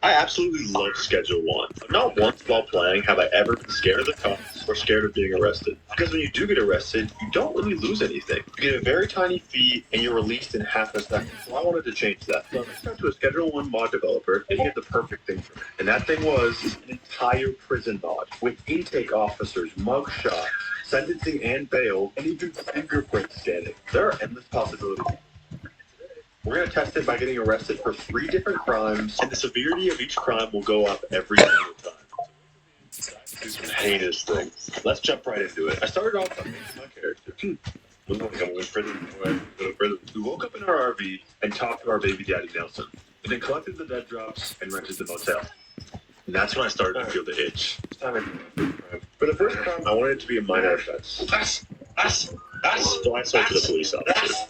I absolutely love Schedule 1. Not once while playing have I ever been scared of the cops or scared of being arrested. Because when you do get arrested, you don't really lose anything. You get a very tiny fee and you're released in half a second. So I wanted to change that. So I reached out to a Schedule 1 mod developer and he had the perfect thing for me. And that thing was an entire prison mod with intake officers, mugshots, sentencing and bail, and even fingerprint scanning. There are endless possibilities. We're going to test it by getting arrested for 3 different crimes, and the severity of each crime will go up every single time. Do some heinous things. Let's jump right into it. I started off by making my character. Looks like I'm going to prison. We woke up in our RV and talked to our baby daddy Nelson, and then collected the dead drops and rented the motel. And that's when I started to feel the itch. For the first crime, I wanted it to be a minor offense. So I sold to the police officer.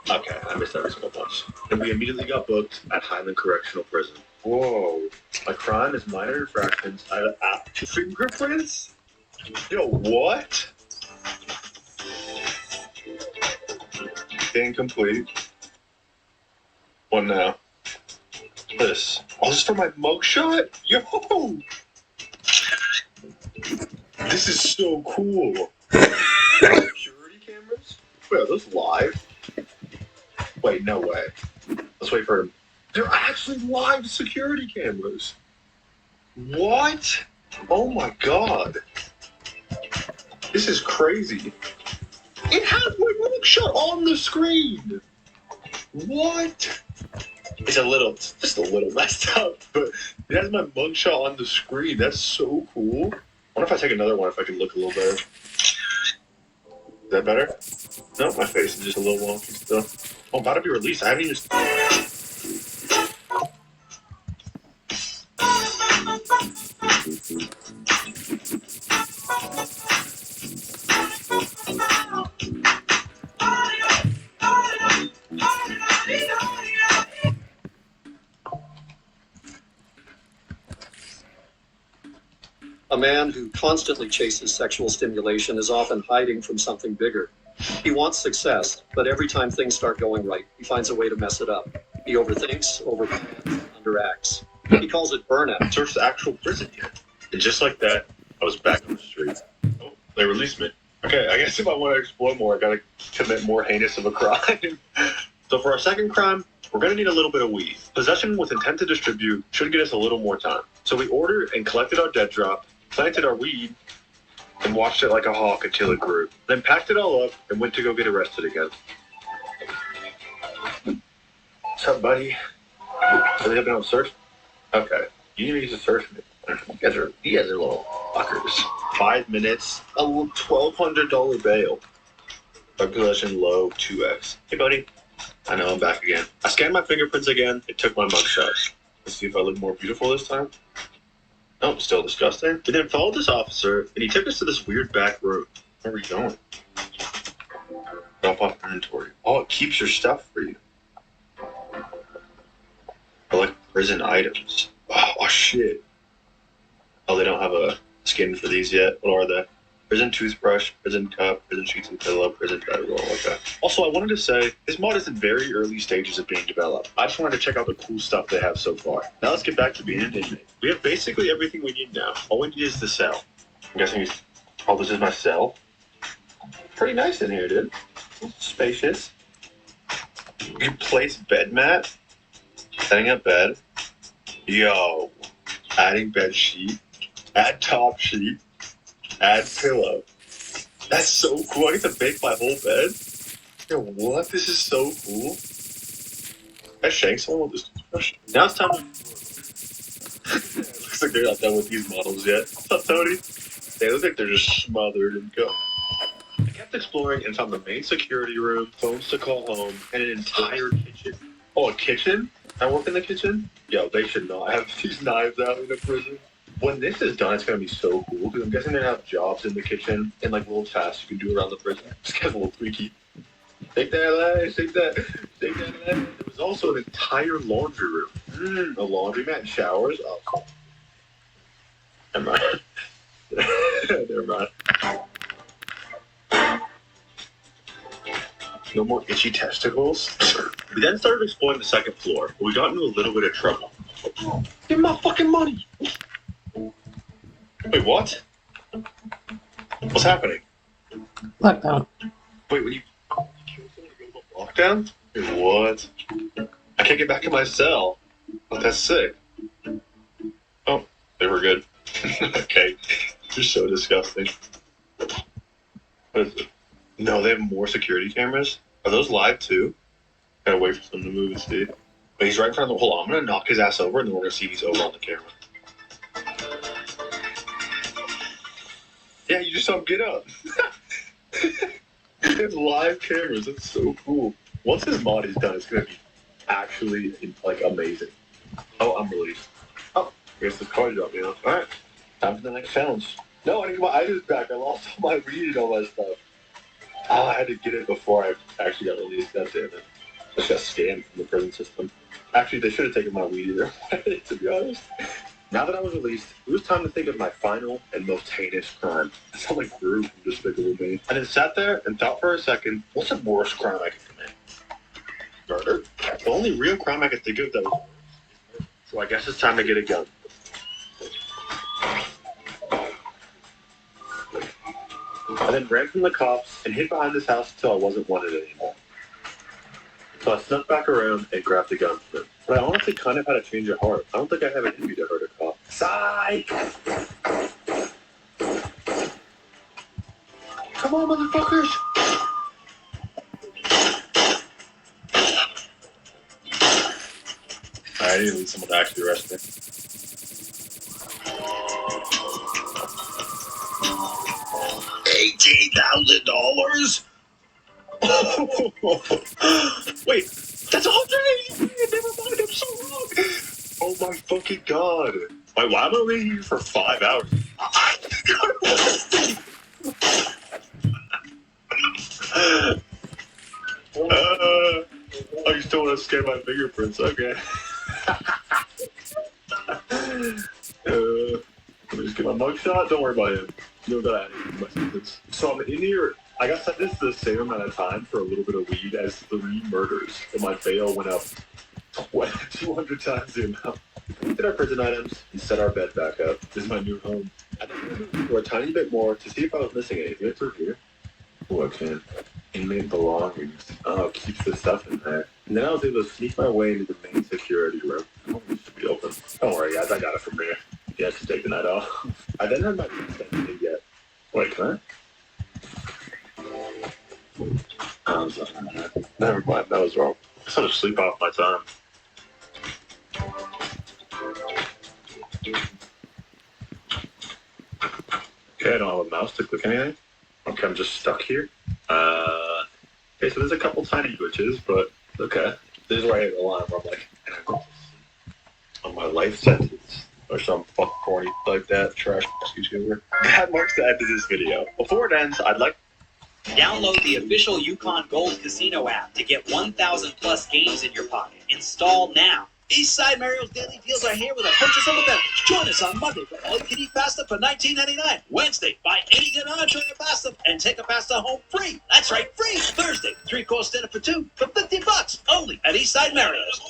Okay, I missed every single bunch. And we immediately got booked at Highland Correctional Prison. Whoa. My crime is minor infractions. I have fingerprints? Yo, what? Incomplete. What now? This. Oh, this is for my mugshot? Yo! This is so cool. Security cameras? Wait, are those live? Wait, no way. Let's wait for him. They're actually live security cameras. What? Oh my god. This is crazy. It has my mugshot on the screen. What? It's just a little messed up, but it has my mugshot on the screen. That's so cool. I wonder if I take another one if I can look a little better. Is that better? No, my face is just a little wonky still. Oh, about to be released. I haven't even... A man who constantly chases sexual stimulation is often hiding from something bigger. He wants success, but every time things start going right, he finds a way to mess it up. He overthinks, overplans, underacts. He calls it burnout. Search the actual prison here. And just like that, I was back on the street. Oh, they released me. Okay, I guess if I want to explore more, I gotta commit more heinous of a crime. So for our second crime, we're gonna need a little bit of weed. Possession with intent to distribute should get us a little more time. So we ordered and collected our dead drop, planted our weed, and watched it like a hawk until it grew. Then packed it all up and went to go get arrested again. What's up, buddy? Are they helping out with search? Okay. You need to search me. You guys are little fuckers. 5 minutes, a $1,200 bail. Drug possession low 2x. Hey, buddy. I know, I'm back again. I scanned my fingerprints again. It took my mugshot. Let's see if I look more beautiful this time. Oh, still disgusting. We then followed this officer, and he took us to this weird back room. Where are we going? Drop off inventory. Oh, it keeps your stuff for you. I like prison items. Oh, shit. Oh, they don't have a skin for these yet. What are they? Prison toothbrush, prison cup, prison sheets and pillow, prison bedroll. Okay. Also, I wanted to say, this mod is in very early stages of being developed. I just wanted to check out the cool stuff they have so far. Now let's get back to being an inmate. We have basically everything we need now. All we need is the cell. I'm guessing this is my cell. Pretty nice in here, dude. Spacious. You place bed mat. Setting up bed. Yo. Adding bed sheet. Add top sheet. Add pillow. That's so cool. I get to make my whole bed. Yo, what? This is so cool. I shank someone with this toothbrush. Now it's time to... Looks like they're not done with these models yet. What's up, Tony? They look like they're just smothered and go. I kept exploring and found the main security room, phones to call home, and an entire kitchen. Oh, a kitchen? I work in the kitchen? Yo, they should not have these knives out in a prison. When this is done, it's going to be so cool, because I'm guessing they have jobs in the kitchen and, like, little tasks you can do around the prison. This guy's a little freaky. Take that, lads. Take that, lads. There was also an entire laundry room. A laundromat and showers. Oh, cool. Never mind. Never mind. No more itchy testicles. We then started exploring the second floor, but we got into a little bit of trouble. Give me my fucking money! Wait, what? What's happening? Lockdown. Wait, when you lockdown? Wait, what? I can't get back in my cell. Oh, that's sick. Oh, they were good. Okay. You're so disgusting. What is it? No, they have more security cameras? Are those live too? Gotta wait for them to move and see. But he's right in front of the hole. I'm gonna knock his ass over and then we're gonna see if he's over on the camera. Yeah, you just saw him get up. They have live cameras. That's so cool. Once his mod is done, it's gonna be actually like amazing. Oh, I'm released. Oh, I guess the car dropped me off. Alright. Time for the next challenge. No, I didn't get my items back. I lost all my weed and all that stuff. Oh, I had to get it before I actually got released. God damn it. I just got scammed from the prison system. Actually, they should have taken my weed either way, to be honest. Now that I was released, it was time to think of my final and most heinous crime. I sound like Gru from Despicable Me. I then sat there and thought for a second, what's the worst crime I could commit? Murder? The only real crime I could think of that was murder. So I guess it's time to get a gun. I then ran from the cops and hid behind this house until I wasn't wanted anymore. So I snuck back around and grabbed the gun from him. But I honestly kind of had a change of heart. I don't think I have it in me to hurt a cop. Psych! Come on, motherfuckers! I need someone to actually arrest me. $18,000? Wait, that's $180. Never mind, I'm so wrong. Oh my fucking god. Wait, why am I only here for 5 hours? Oh, you still want to scan my fingerprints? Okay. Let me just get my mugshot. Don't worry about him. You know that I have my sentence. So I'm in here. I got sentenced the same amount of time for a little bit of weed as 3 murders, and my bail went up 200 times the amount. We did our prison items and set our bed back up. This is my new home. I then moved for a tiny bit more to see if I was missing anything. It's through here. Oh, I can. Inmate belongings. Oh, keeps the stuff in there. And then I was able to sneak my way into the main security room. Oh, it should be open. Don't worry, guys. I got it from here. Yeah, I should take the night off. I then had my consent yet. Wait, can I? Never mind, that was wrong. I just had to sleep off my time. Okay, I don't have a mouse to click anything. Okay, I'm just stuck here. Okay, so there's a couple tiny glitches, but okay. This is where I hit the line where I'm like, and I go on my life sentence. Or some fuck corny like that, trash YouTuber. That marks the end of this video. Before it ends, I'd like Download the official Yukon Gold Casino app to get 1,000 plus games in your pocket. Install now. Eastside Mario's Daily Deals are here with a purchase of a beverage. Join us on Monday for all-you-can-eat pasta for $19.99. Wednesday, buy any good entree or pasta and take a pasta home free. That's right, free. Thursday, 3-course dinner for 2 for $50 only at Eastside Mario's.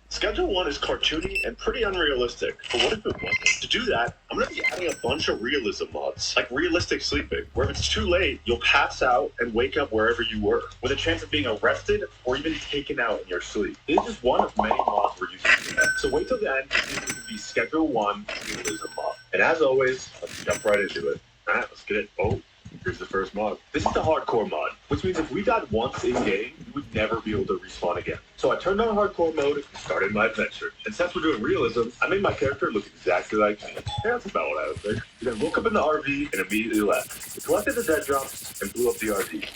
Schedule 1 is cartoony and pretty unrealistic, but what if it wasn't? To do that, I'm going to be adding a bunch of realism mods, like realistic sleeping, where if it's too late, you'll pass out and wake up wherever you were, with a chance of being arrested or even taken out in your sleep. This is one of many mods we're using today, so wait till the end to see if it can be Schedule 1 realism mod. And as always, let's jump right into it. Alright, let's get it. Oh, here's the first mod. This is the hardcore mod, which means if we died once in-game, we would never be able to respawn again. So I turned on hardcore mode and started my adventure. And since we're doing realism, I made my character look exactly like me. Yeah, that's about what I was thinking. We then woke up in the RV and immediately left. We collected the dead drops and blew up the RV.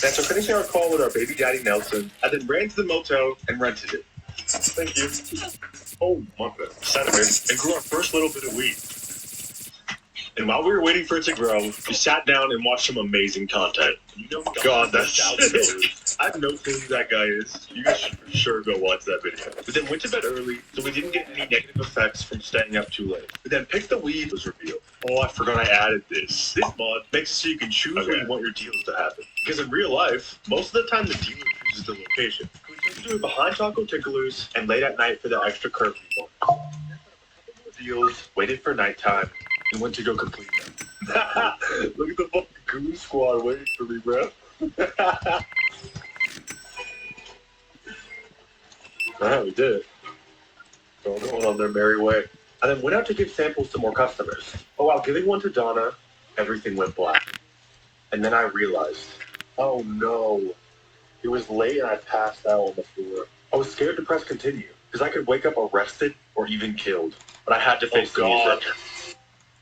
After finishing our call with our baby daddy Nelson, I then ran to the motel and rented it. Thank you. Oh, my God. Sat there and grew our first little bit of weed. And while we were waiting for it to grow, we sat down and watched some amazing content. You know, God, that's I have no clue who that guy is. You guys should for sure go watch that video. We then went to bed early, so we didn't get any negative effects from staying up too late. We then picked the weed was revealed. Oh, I forgot I added this. This mod makes it so you can choose where you want your deals to happen. Because in real life, most of the time the dealer chooses the location. We chose to do it behind Taco Ticklers and late at night for the extra curfew moments. Deals, waited for nighttime, and went to go complete them. Look at the fucking Goon Squad waiting for me, bro. Alright, we did it. They're all going on their merry way. I then went out to give samples to more customers. Oh, while giving one to Donna, everything went black. And then I realized, oh no. It was late and I passed out on the floor. I was scared to press continue, because I could wake up arrested or even killed. But I had to face the music.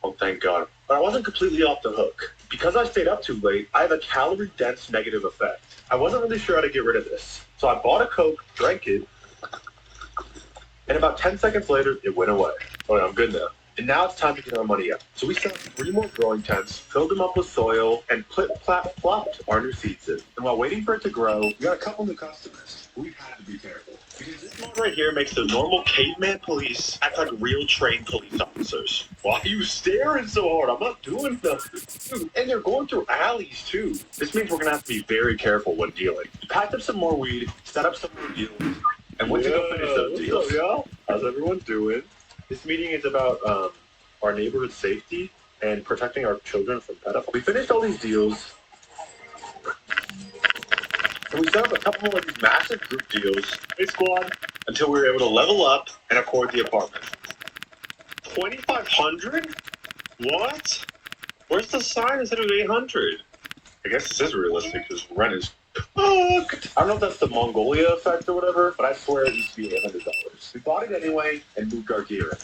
Oh, thank God. But I wasn't completely off the hook. Because I stayed up too late, I have a calorie-dense negative effect. I wasn't really sure how to get rid of this. So I bought a Coke, drank it, and about 10 seconds later, it went away. Oh, yeah, I'm good now. And now it's time to get our money up. So we set up 3 more growing tents, filled them up with soil, and flopped our new seeds in. And while waiting for it to grow, we got a couple new customers. We've had to be careful. Because this mod right here makes the normal caveman police act like real trained police officers. Why are you staring so hard? I'm not doing nothing. Dude, and they're going through alleys too. This means we're gonna have to be very careful when dealing. We packed up some more weed, set up some more deals, and went to go finish those deals. What's up, y'all? How's everyone doing? This meeting is about our neighborhood safety and protecting our children from pedophiles. We finished all these deals. And we set up a couple more of these massive group deals, hey squad, until we were able to level up and afford the apartment. 2,500? What? Where's the sign instead of 800? I guess this is realistic because rent is fucked. I don't know if that's the Mongolia effect or whatever, but I swear it used to be $800. We bought it anyway and moved our gear in.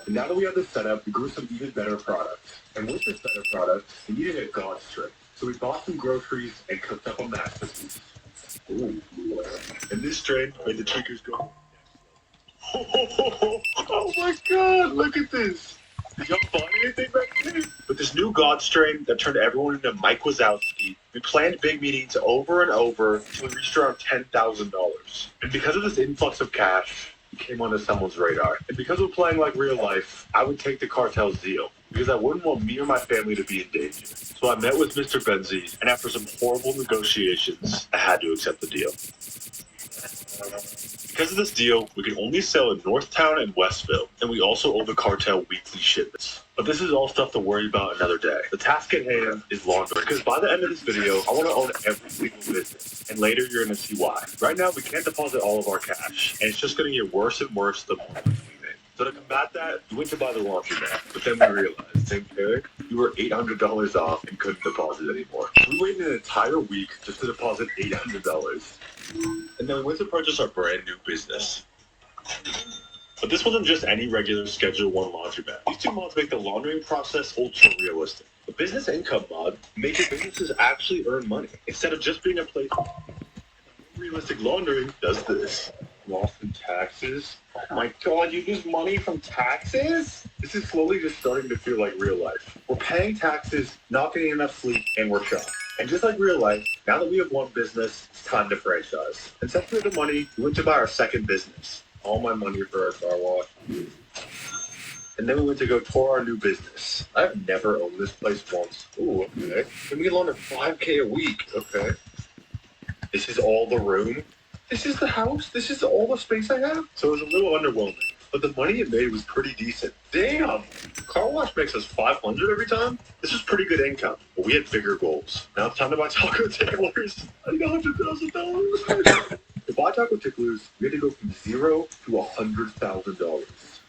And now that we have this set up, we grew some even better products. And with this better product, we needed a God strip. So we bought some groceries and cooked up a masterpiece. Ooh. And this strain made the tweakers go. Oh my God, look at this. Did y'all find anything back there? With this new God strain that turned everyone into Mike Wazowski, we planned big meetings over and over until we reached around $10,000. And because of this influx of cash, we came onto someone's radar. And because we're playing like real life, I would take the cartel's deal. Because I wouldn't want me or my family to be in danger. So I met with Mr. Benzie, and after some horrible negotiations, I had to accept the deal. Because of this deal, we can only sell in Northtown and Westville, and we also owe the cartel weekly shipments. But this is all stuff to worry about another day. The task at hand is laundering, because by the end of this video, I want to own every single business, and later you're going to see why. Right now, we can't deposit all of our cash, and it's just going to get worse and worse the more we make. So to combat that, we went to buy the laundromat, but then we realized, okay, we were $800 off and couldn't deposit anymore. So we waited an entire week just to deposit $800. And then we went to purchase our brand new business. But this wasn't just any regular Schedule 1 laundromat. These 2 mods make the laundering process ultra realistic. The business income mod makes your businesses actually earn money, instead of just being a place. Realistic laundering does this. Lost in taxes? Oh my God, you lose money from taxes? This is slowly just starting to feel like real life. We're paying taxes, not getting enough sleep, and we're shocked. And just like real life, now that we have one business, it's time to franchise. And since we had the money, we went to buy our second business. All my money for our car wash. And then we went to go tour our new business. I've never owned this place once. Ooh, okay. And we can launder $5K a week. Okay. This is all the room. This is the house? This is all the space I have? So it was a little underwhelming, but the money it made was pretty decent. Damn! Car wash makes us $500 every time? This was pretty good income, but we had bigger goals. Now it's time to buy Taco Ticklers. I need $100,000. To buy Taco Ticklers, we had to go from $0 to $100,000.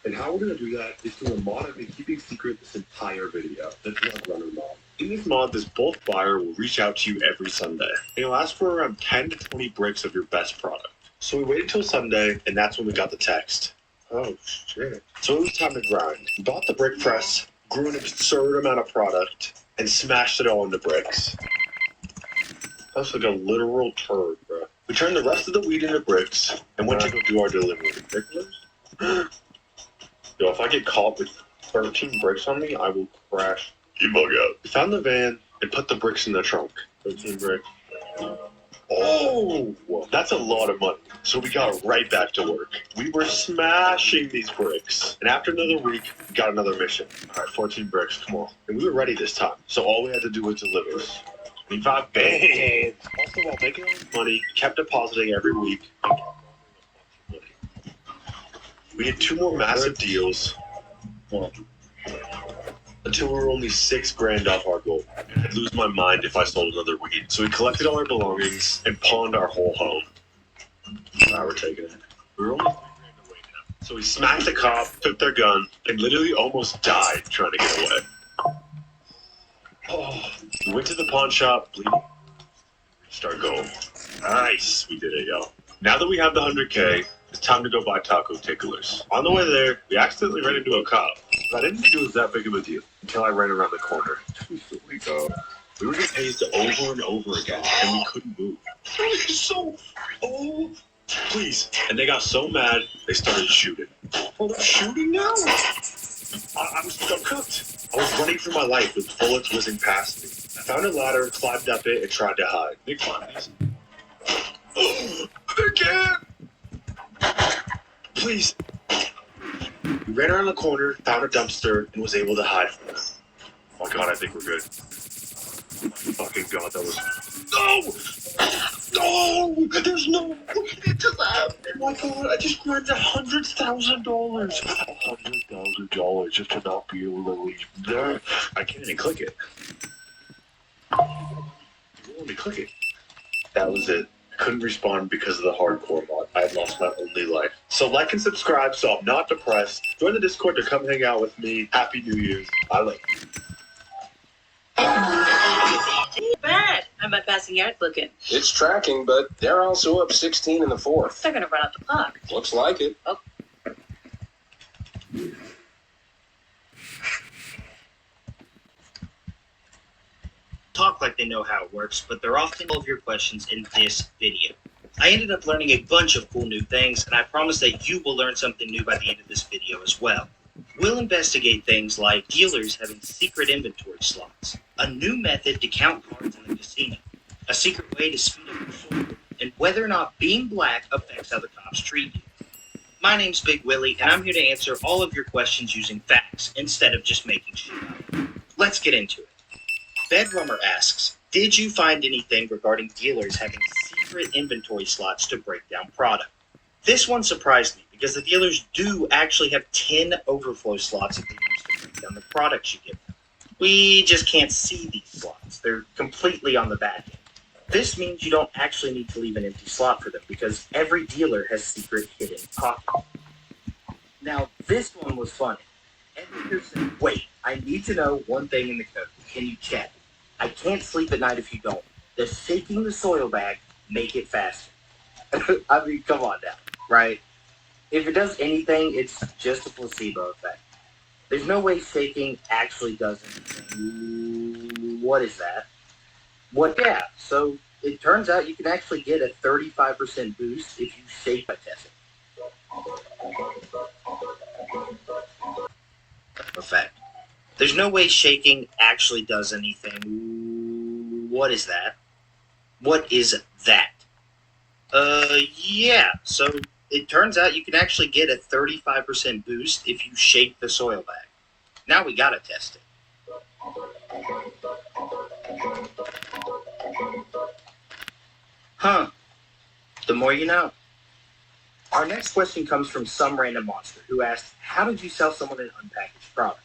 And how we're going to do that is through a mod I've been keeping secret this entire video, the Drug Runner mod. In this mod, this bulk buyer will reach out to you every Sunday. And he'll ask for around 10 to 20 bricks of your best product. So we waited till Sunday, and that's when we got the text. Oh, shit. So it was time to grind. We bought the brick press, grew an absurd amount of product, and smashed it all into bricks. That's like a literal turd, bro. We turned the rest of the weed into bricks, and went to go do our delivery. Yo, if I get caught with 13 bricks on me, I will crash. You bug out. We found the van and put the bricks in the trunk. 13 bricks. Oh, that's a lot of money. So we got right back to work. We were smashing these bricks. And after another week, we got another mission. All right, 14 bricks, come on. And we were ready this time. So all we had to do was deliver. 25 bands. Also, while making all this money, we kept depositing every week. We had 2 more massive deals. Until we were only $6,000 off our goal. I'd lose my mind if I sold another weed. So we collected all our belongings and pawned our whole home. Now we're taking it. We were only $3,000 away now. So we smacked the cop, took their gun, and literally almost died trying to get away. Oh, we went to the pawn shop, bleeding. Start going. Nice, we did it, yo. Now that we have the 100K, it's time to go buy taco ticklers. On the way there, we accidentally ran into a cop. But I didn't think it was that big of a deal until I ran around the corner. We were getting tased over and over again, and we couldn't move. Please. And they got so mad, they started shooting. Oh, they're shooting now? I'm cooked. I was running for my life with bullets whizzing past me. I found a ladder, climbed up it, and tried to hide. They climbed these. Oh, they can't! Please. We ran around the corner, found a dumpster, and was able to hide from them. Oh my god, I think we're good. Fucking god, that was... No! No! There's no way to that! Oh my god, I just grabbed $100,000. $100,000 just to not be able to leave there. I can't even click it. Let me click it. That was it. Couldn't respond because of the hardcore mod. I had lost my only life. So like and subscribe so I'm not depressed. Join the Discord to come hang out with me. Happy New Year's. I love you. Bad. How my passing yards looking? It's tracking, but they're also up 16 in the fourth. They're gonna run out the puck. Looks like it. Oh. Talk like they know how it works, but they're often all of your questions in this video. I ended up learning a bunch of cool new things, and I promise that you will learn something new by the end of this video as well. We'll investigate things like dealers having secret inventory slots, a new method to count cards in the casino, a secret way to speed up your sword, and whether or not being black affects how the cops treat you. My name's Big Willie, and I'm here to answer all of your questions using facts instead of just making shit up. Let's get into it. Bedrummer asks, did you find anything regarding dealers having secret inventory slots to break down product? This one surprised me because the dealers do actually have 10 overflow slots that they use to break down the products you give them. We just can't see these slots. They're completely on the back end. This means you don't actually need to leave an empty slot for them because every dealer has secret hidden pockets. Now, this one was funny. Edgar said, wait, I need to know one thing in the code. Can you check? I can't sleep at night if you don't. Does shaking the soil bag make it faster? I mean, come on now, right? If it does anything, it's just a placebo effect. There's no way shaking actually does anything. What is that? Yeah, so it turns out you can actually get a 35% boost if you shake by testing. Effect. There's no way shaking actually does anything. What is that? What is that? Yeah, so it turns out you can actually get a 35% boost if you shake the soil bag. Now we gotta test it. Huh. The more you know. Our next question comes from some random monster who asked, how did you sell someone an unpackaged product?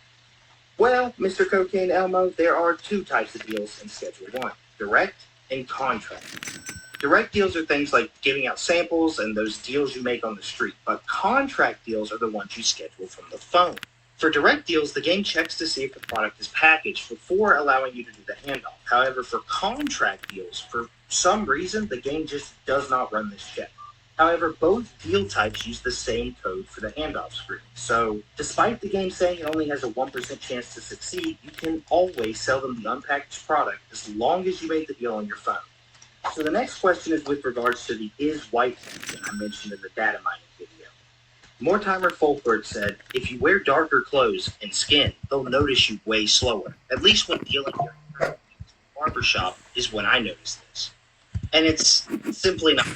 Well, Mr. Cocaine Elmo, there are 2 types of deals in Schedule 1, direct and contract. Direct deals are things like giving out samples and those deals you make on the street, but contract deals are the ones you schedule from the phone. For direct deals, the game checks to see if the product is packaged before allowing you to do the handoff. However, for contract deals, for some reason, the game just does not run this check. However, both deal types use the same code for the handoff screen. So, despite the game saying it only has a 1% chance to succeed, you can always sell them the unpackaged product as long as you made the deal on your phone. So the next question is with regards to the is white function I mentioned in the data mining video. Mortimer Fulford said, if you wear darker clothes and skin, they'll notice you way slower. At least when dealing during the barbershop is when I notice this. And it's simply not.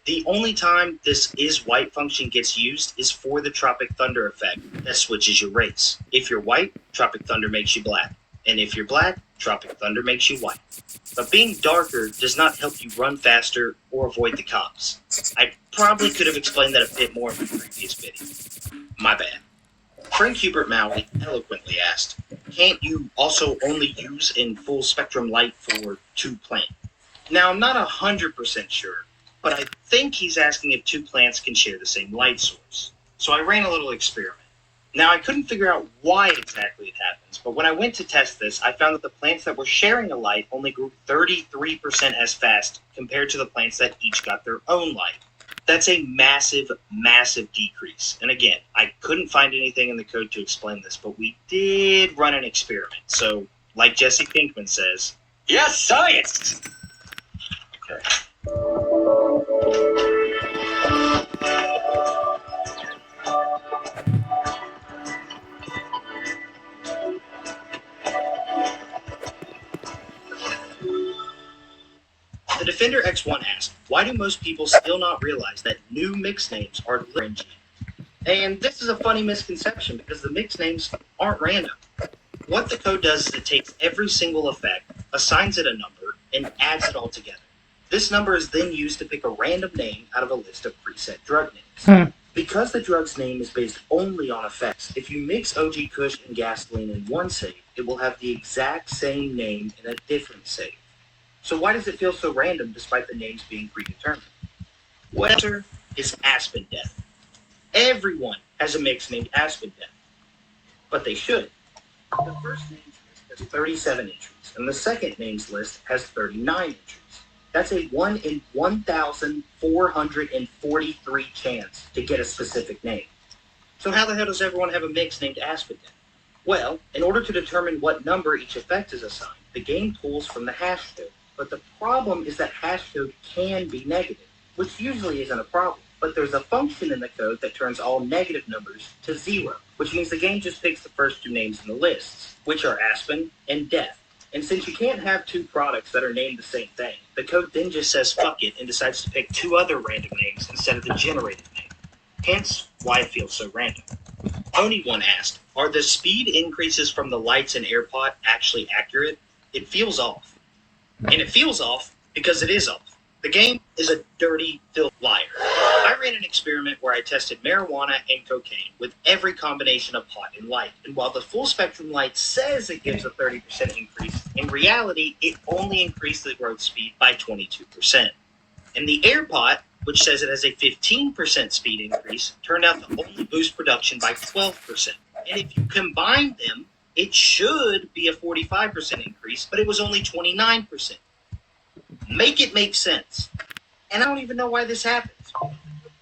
The only time this is white function gets used is for the Tropic Thunder effect that switches your race. If you're white, Tropic Thunder makes you black. And if you're black, Tropic Thunder makes you white. But being darker does not help you run faster or avoid the cops. I probably could have explained that a bit more in my previous video. My bad. Frank Hubert Maui eloquently asked, can't you also only use in full spectrum light for 2 plants? Now, I'm not 100% sure, but I think he's asking if 2 plants can share the same light source. So I ran a little experiment. Now, I couldn't figure out why exactly it happens, but when I went to test this, I found that the plants that were sharing a light only grew 33% as fast compared to the plants that each got their own light. That's a massive, massive decrease. And again, I couldn't find anything in the code to explain this, but we did run an experiment. So, like Jesse Pinkman says, Yes, science! okay. The Defender X1 asked, why do most people still not realize that new mix names are random? And this is a funny misconception because the mix names aren't random. What the code does is it takes every single effect, assigns it a number, and adds it all together. This number is then used to pick a random name out of a list of preset drug names. Because the drug's name is based only on effects, if you mix OG Kush and gasoline in one save, it will have the exact same name in a different save. So why does it feel so random despite the names being predetermined? Well, the answer is Aspen Death. Everyone has a mix named Aspen Death, but they should. The first names list has 37 entries, and the second names list has 39 entries. That's a 1 in 1,443 chance to get a specific name. So how the hell does everyone have a mix named Aspen Death? Well, in order to determine what number each effect is assigned, the game pulls from the hash code. But the problem is that hash code can be negative, which usually isn't a problem. But there's a function in the code that turns all negative numbers to 0, which means the game just picks the first 2 names in the lists, which are Aspen and Death. And since you can't have 2 products that are named the same thing, the code then just says fuck it and decides to pick 2 other random names instead of the generated name. Hence why it feels so random. Oni1 asked, are the speed increases from the lights in AirPod actually accurate? It feels off. And it feels off because it is off. The game is a dirty, filthy liar. I ran an experiment where I tested marijuana and cocaine with every combination of pot and light. And while the full spectrum light says it gives a 30% increase, in reality, it only increased the growth speed by 22%. And the AirPod, which says it has a 15% speed increase, turned out to only boost production by 12%. And if you combine them, it should be a 45% increase, but it was only 29%. Make it make sense. And I don't even know why this happens. It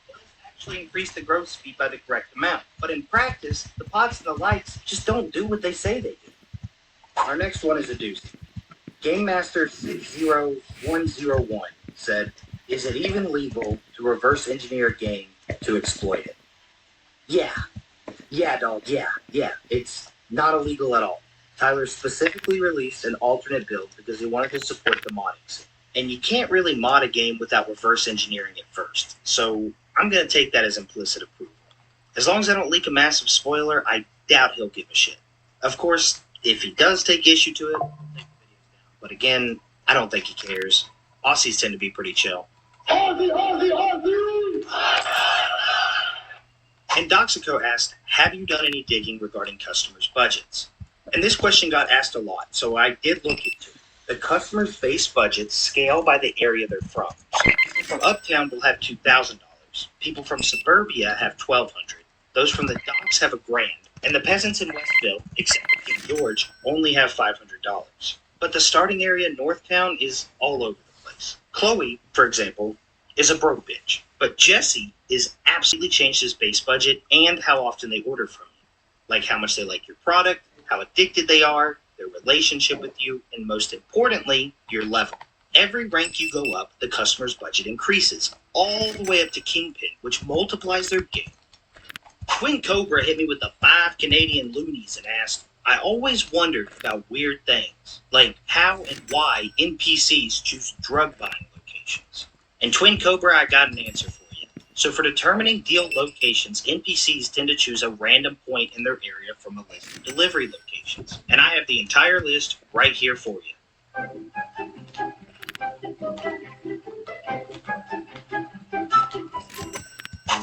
does actually increase the growth speed by the correct amount, but in practice, the pots and the lights just don't do what they say they do. Our next one is a doozy. Game Master 60101 said, is it even legal to reverse engineer a game to exploit it? Yeah, dog, yeah. It's not illegal at all. Tyler specifically released an alternate build because he wanted to support the modding scene. And you can't really mod a game without reverse engineering it first. So I'm going to take that as implicit approval. As long as I don't leak a massive spoiler, I doubt he'll give a shit. Of course, if he does take issue to it, I'll take the videos down. But again, I don't think he cares. Aussies tend to be pretty chill. Aussie! And Doxico asked, have you done any digging regarding customers' budgets? And this question got asked a lot, so I did look into it. The customers' base budgets scale by the area they're from. So people from Uptown will have $2,000. People from Suburbia have $1,200. Those from the docks have $1,000. And the peasants in Westville, except for King George, only have $500. But the starting area in Northtown is all over the place. Chloe, for example, is a broke bitch. But Jesse is absolutely changed his base budget and how often they order from you. Like how much they like your product, how addicted they are, their relationship with you, and most importantly, your level. Every rank you go up, the customer's budget increases, all the way up to Kingpin, which multiplies their game. Twin Cobra hit me with the 5 Canadian loonies and asked, I always wondered about weird things, like how and why NPCs choose drug buying locations. And Twin Cobra, I got an answer for you. So for determining deal locations, NPCs tend to choose a random point in their area from a list of delivery locations. And I have the entire list right here for you.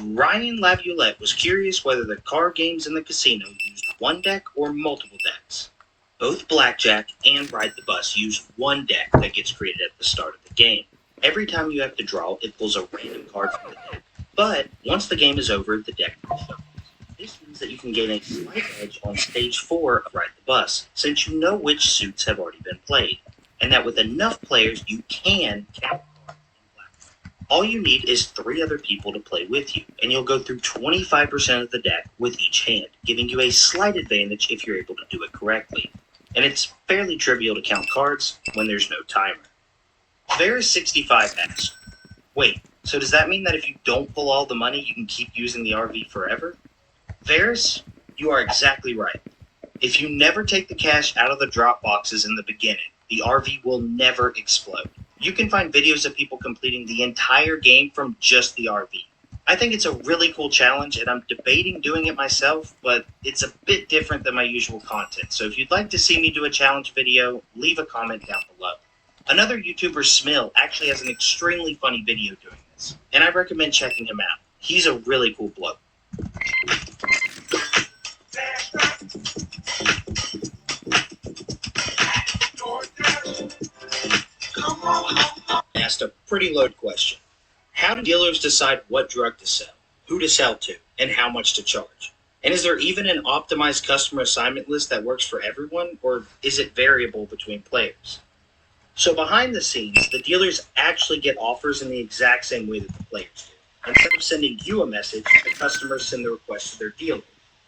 Ryan Laviolette was curious whether the card games in the casino used one deck or multiple decks. Both Blackjack and Ride the Bus use one deck that gets created at the start of the game. Every time you have to draw, it pulls a random card from the deck. But once the game is over, the deck reshuffles. This means that you can gain a slight edge on stage 4 of Ride the Bus, since you know which suits have already been played, and that with enough players, you can count cards in Blackjack. All you need is 3 other people to play with you, and you'll go through 25% of the deck with each hand, giving you a slight advantage if you're able to do it correctly. And it's fairly trivial to count cards when there's no timer. Varus65 asked, wait, so does that mean that if you don't pull all the money, you can keep using the RV forever? Varus, you are exactly right. If you never take the cash out of the drop boxes in the beginning, the RV will never explode. You can find videos of people completing the entire game from just the RV. I think it's a really cool challenge, and I'm debating doing it myself, but it's a bit different than my usual content. So if you'd like to see me do a challenge video, leave a comment down below. Another YouTuber, Smill, actually has an extremely funny video doing this, and I recommend checking him out. He's a really cool bloke. Asked a pretty loaded question. How do dealers decide what drug to sell, who to sell to, and how much to charge? And is there even an optimized customer assignment list that works for everyone, or is it variable between players? So behind the scenes, the dealers actually get offers in the exact same way that the players do. Instead of sending you a message, the customers send the request to their dealer.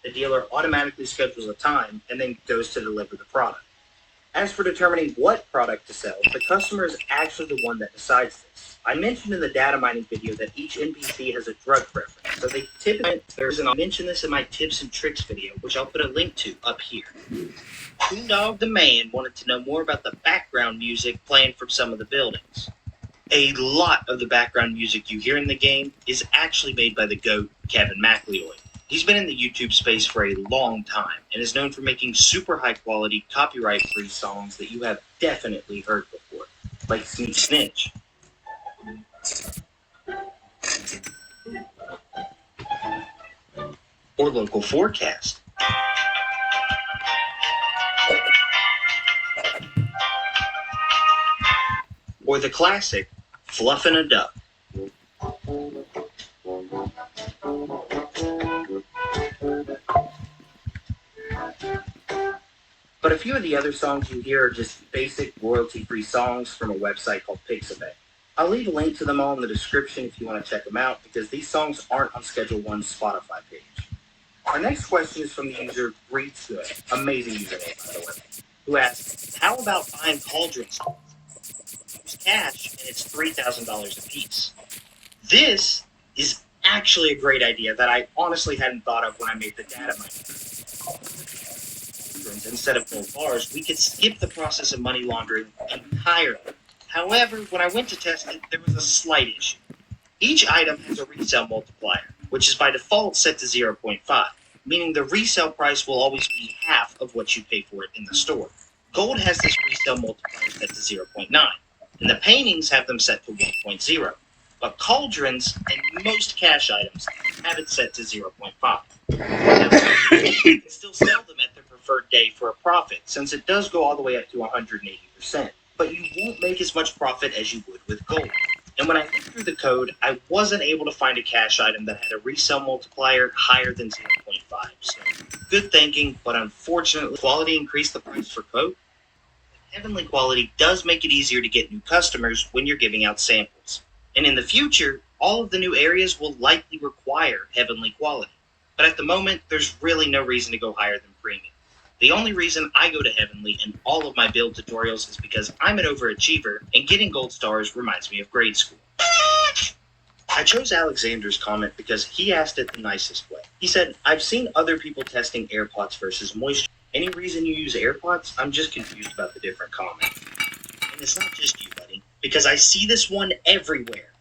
The dealer automatically schedules a time and then goes to deliver the product. As for determining what product to sell, the customer is actually the one that decides this. I mentioned in the data mining video that each NPC has a drug preference, so they typically, and I'll mention this in my tips and tricks video, which I'll put a link to up here. Boondog the Man wanted to know more about the background music playing from some of the buildings. A lot of the background music you hear in the game is actually made by the GOAT, Kevin MacLeod. He's been in the YouTube space for a long time and is known for making super high quality, copyright-free songs that you have definitely heard before, like Sneak Snitch. Or Local Forecast. Or the classic, Fluffin' a Duck. But a few of the other songs you hear are just basic royalty-free songs from a website called Pixabay. I'll leave a link to them all in the description if you want to check them out, because these songs aren't on Schedule One's Spotify page. Our next question is from the user Breeds Good, amazing username by the way, who asks, how about buying cauldrons? Use cash and it's $3,000 a piece. This is actually a great idea that I honestly hadn't thought of when I made the data mining. Instead of gold bars, we could skip the process of money laundering entirely. However, when I went to test it, there was a slight issue. Each item has a resale multiplier, which is by default set to 0.5, meaning the resale price will always be half of what you pay for it in the store. Gold has this resale multiplier set to 0.9, and the paintings have them set to 1.0. But cauldrons and most cash items have it set to 0.5. You can still sell them at their preferred day for a profit, since it does go all the way up to 180%. But you won't make as much profit as you would with gold. And when I looked through the code, I wasn't able to find a cash item that had a resale multiplier higher than 0.5. So good thinking, but unfortunately, quality increased the price for code. Heavenly Quality does make it easier to get new customers when you're giving out samples. And in the future, all of the new areas will likely require Heavenly Quality. But at the moment, there's really no reason to go higher than Premium. The only reason I go to Heavenly in all of my build tutorials is because I'm an overachiever, and getting gold stars reminds me of grade school. I chose Alexander's comment because he asked it the nicest way. He said, I've seen other people testing AirPods versus moisture. Any reason you use AirPods? I'm just confused about the different comments. And it's not just you, buddy, because I see this one everywhere.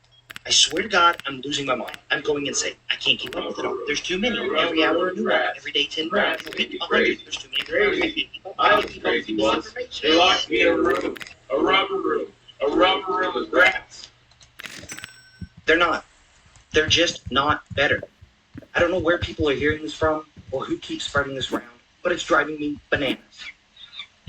I swear to God, I'm losing my mind. I'm going insane. I can't keep up with it all. There's too many. Every hour a new one. Every day 10 more. Every week 100. There's too many. I can't keep up. I can't keep up with this information. They locked me in a room, a rubber room with rats. They're not. They're just not better. I don't know where people are hearing this from or who keeps spreading this around, but it's driving me bananas.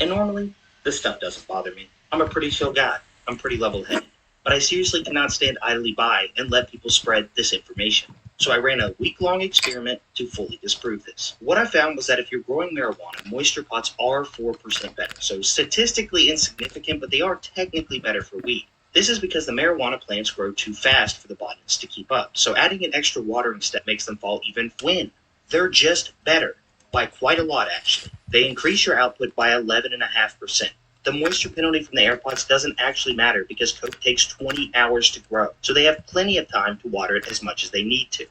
And normally, this stuff doesn't bother me. I'm a pretty chill guy. I'm pretty level-headed. But I seriously cannot stand idly by and let people spread this information. So I ran a week-long experiment to fully disprove this. What I found was that if you're growing marijuana, moisture pots are 4% better. So statistically insignificant, but they are technically better for weed. This is because the marijuana plants grow too fast for the botanists to keep up. So adding an extra watering step makes them fall even when. They're just better. By quite a lot, actually. They increase your output by 11.5%. The moisture penalty from the AirPods doesn't actually matter because coke takes 20 hours to grow, so they have plenty of time to water it as much as they need to.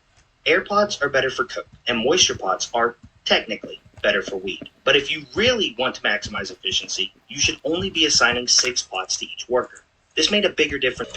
AirPods are better for coke, and moisture pots are technically better for weed. But if you really want to maximize efficiency, you should only be assigning 6 pots to each worker. This made a bigger difference.